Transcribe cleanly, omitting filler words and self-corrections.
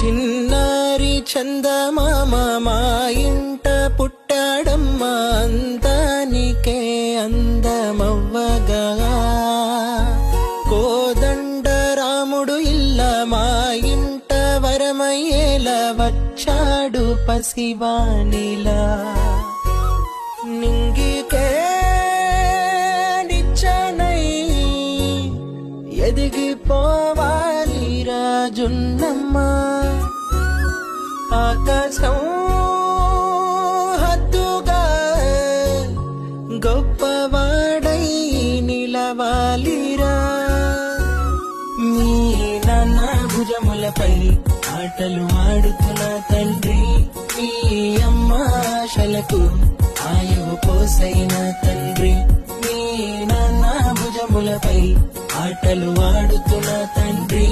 చిన్నారి చందమామ మా ఇంట పుట్టాడమ్మా అందానికే అందమవ్వగా కోదండ రాముడు ఇల్ల మా ఇంట వరమయ్యేలా వచ్చాడు పసివానిలా నింగికే నిచ్చనై ఎదిగిపోవాలి రాజున్నమ్మా ఆకాశం హద్దుగా గొప్పవాడై నిలవాలిరా మీ నాన్న భుజములపై ఆటలు ఆడుతున్న తండ్రి మీ అమ్మ ఆశలకు ఆయువు పోసైన తండ్రి మీ నాన్న భుజములపై ఆటలు ఆడుతున్న తండ్రి